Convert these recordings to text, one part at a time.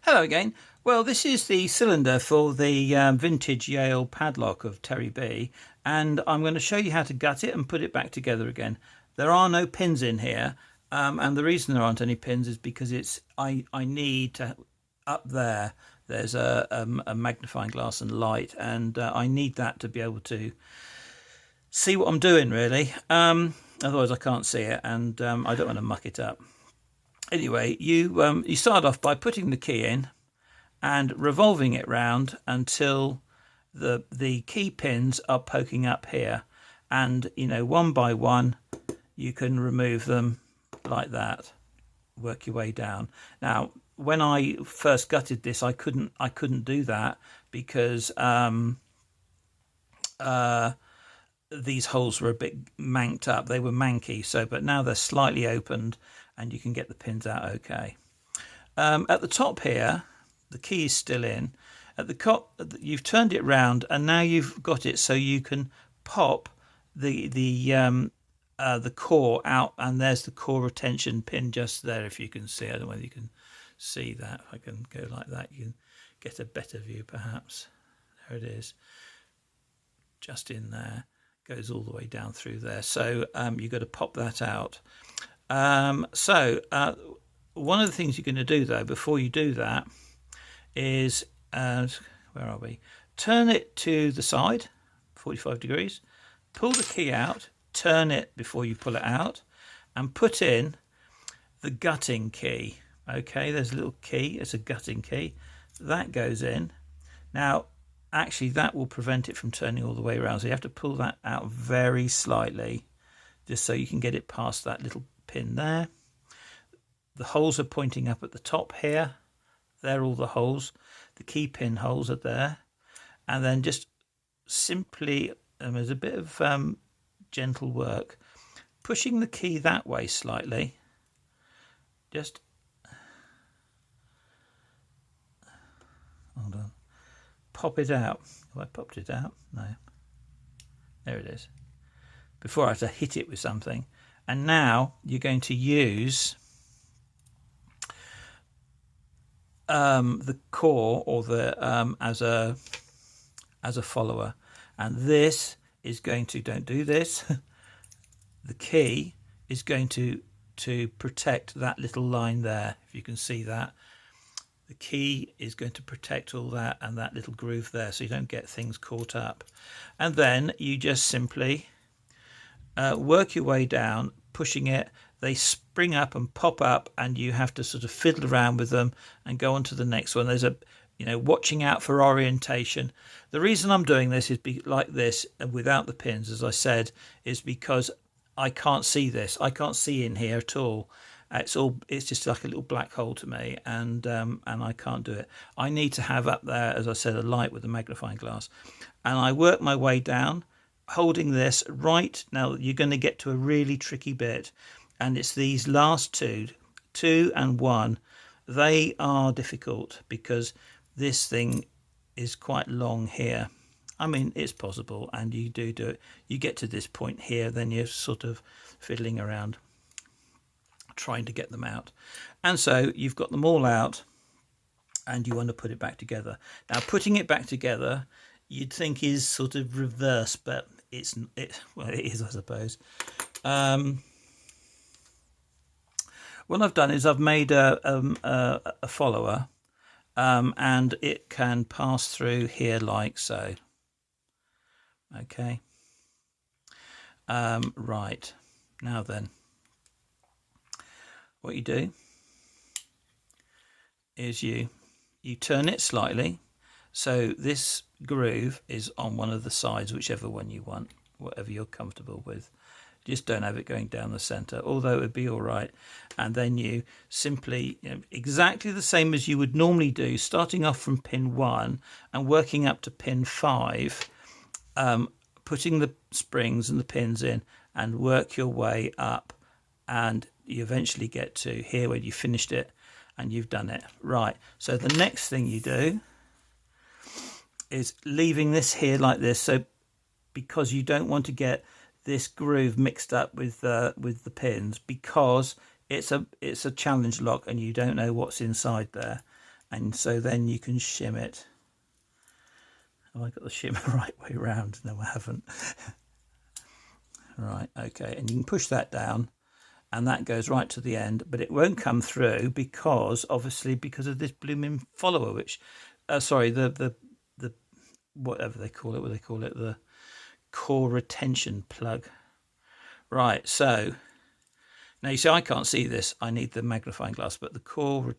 Hello again. Well, this is the cylinder for the vintage Yale padlock of Terry B, and I'm going to show you how to gut it and put it back together again. There are no pins in here, and the reason there aren't any pins is because I need to, up there's a magnifying glass and light, and I need that to be able to see what I'm doing, really. Otherwise I can't see it, and I don't want to muck it up. Anyway, you start off by putting the key in and revolving it round until the key pins are poking up here, and one by one you can remove them like that. Work your way down. Now, when I first gutted this, I couldn't do that because these holes were a bit manked up. They were manky, but now they're slightly opened and you can get the pins out okay. At the top here, the key is still in. At the top, you've turned it round, and now you've got it so you can pop the core out, and there's the core retention pin just there. If you can see, I don't know whether you can see that. If I can go like that, you can get a better view, perhaps. There it is, just in there. Goes all the way down through there. So you've got to pop that out. One of the things you're going to do, though, before you do that, is where are we? Turn it to the side, 45 degrees. Pull the key out. Turn it before you pull it out, and put in the gutting key. Okay, there's a little key. It's a gutting key. That goes in. Now, actually, that will prevent it from turning all the way around. So you have to pull that out very slightly, just so you can get it past that little pin there. The holes are pointing up at the top here. They're all the holes. The key pin holes are there. And then just simply, there's a bit of gentle work, pushing the key that way slightly. Just hold on. Pop it out. Have I popped it out? No. There it is. Before I have to hit it with something. And now you're going to use the core or the as a follower, and this is going to, don't do this. The key is going to protect that little line there. If you can see that, the key is going to protect all that and that little groove there, so you don't get things caught up. And then you just simply work your way down, pushing it. They spring up and pop up, and you have to sort of fiddle around with them and go on to the next one. There's watching out for orientation. The reason I'm doing this is like this without the pins, as I said, is because I can't see this. I can't see in here at all. It's just like a little black hole to me, and I can't do it. I need to have up there, as I said, a light with a magnifying glass, and I work my way down, holding this right. Now you're going to get to a really tricky bit, and it's these last two and 1. They are difficult because this thing is quite long here. I mean, it's possible, and you do it. You get to this point here, then you're sort of fiddling around trying to get them out, and so you've got them all out, and you want to put it back together. Now, putting it back together, you'd think is sort of reverse, but it is, I suppose. What I've done is I've made a follower, and it can pass through here like so. Okay. Right. Now then, what you do is you turn it slightly, so this groove is on one of the sides, whichever one you want, whatever you're comfortable with. Just don't have it going down the center, although it would be all right. And then you simply, exactly the same as you would normally do, starting off from pin 1 and working up to pin 5, putting the springs and the pins in, and work your way up, and you eventually get to here where you finished it and you've done it. Right, so the next thing you do is leaving this here like this, so because you don't want to get this groove mixed up with the pins, because it's a challenge lock and you don't know what's inside there. and so then you can shim it. Have I got the shim the right way round? No, I haven't. Right, okay, and you can push that down and that goes right to the end, but it won't come through because obviously because of this blooming follower, which sorry, the whatever they call it, the core retention plug. Right, so now you see I can't see this, I need the magnifying glass, but the core,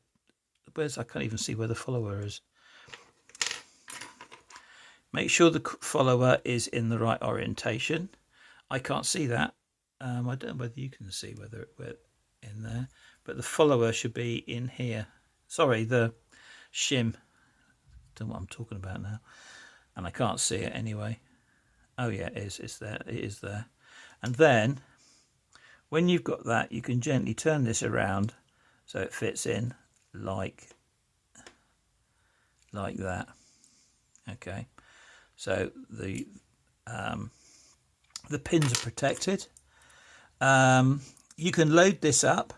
where's, I can't even see where the follower is. Make sure the follower is in the right orientation. I can't see that. I don't know whether you can see whether we're in there, but the follower should be in here. Sorry, the shim. Don't know what I'm talking about now, and I can't see it anyway. Oh yeah, it is. It's there. It is there. And then, when you've got that, you can gently turn this around so it fits in like that. Okay. So the pins are protected. You can load this up.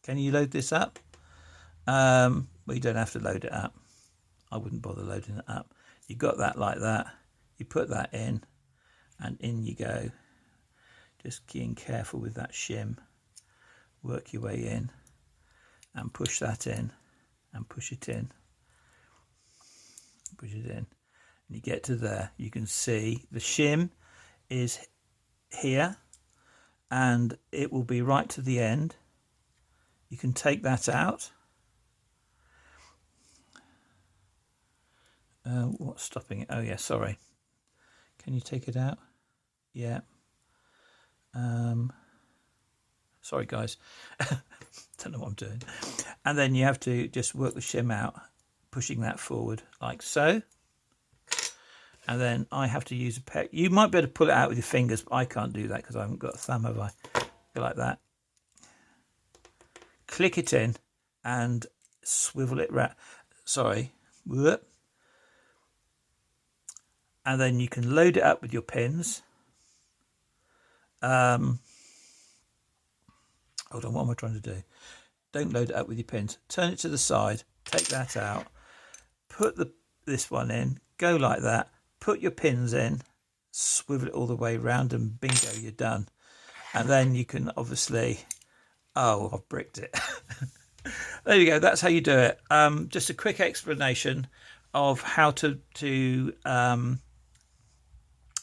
Can you load this up? Well, you don't have to load it up. I wouldn't bother loading it up. You got that like that. You put that in, and in you go. Just being careful with that shim. Work your way in, and push that in, and push it in. Push it in, and you get to there. You can see the shim is here, and it will be right to the end. You can take that out. What's stopping it? Oh yeah, sorry. Can you take it out? Yeah. Sorry guys. Don't know what I'm doing. And then you have to just work the shim out, pushing that forward like so. And then I have to use a peck. You might be able to pull it out with your fingers, but I can't do that because I haven't got a thumb, have I? Go like that. Click it in and swivel it round. Sorry. Whoop. And then you can load it up with your pins. Hold on, what am I trying to do? Don't load it up with your pins. Turn it to the side, take that out, put this one in, go like that, put your pins in, swivel it all the way around, and bingo, you're done. And then you can obviously, oh, I've bricked it. There you go, that's how you do it. Just a quick explanation of how to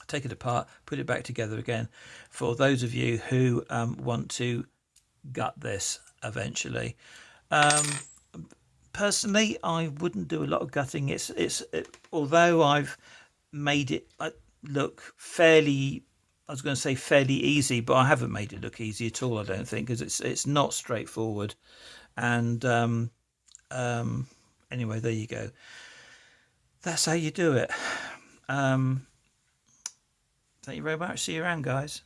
take it apart, put it back together again, for those of you who want to gut this eventually. Personally, I wouldn't do a lot of gutting. Although I've made it look fairly, I was going to say fairly easy, but I haven't made it look easy at all, I don't think, because it's not straightforward. And anyway, there you go. That's how you do it. Thank you very much. See you around, guys.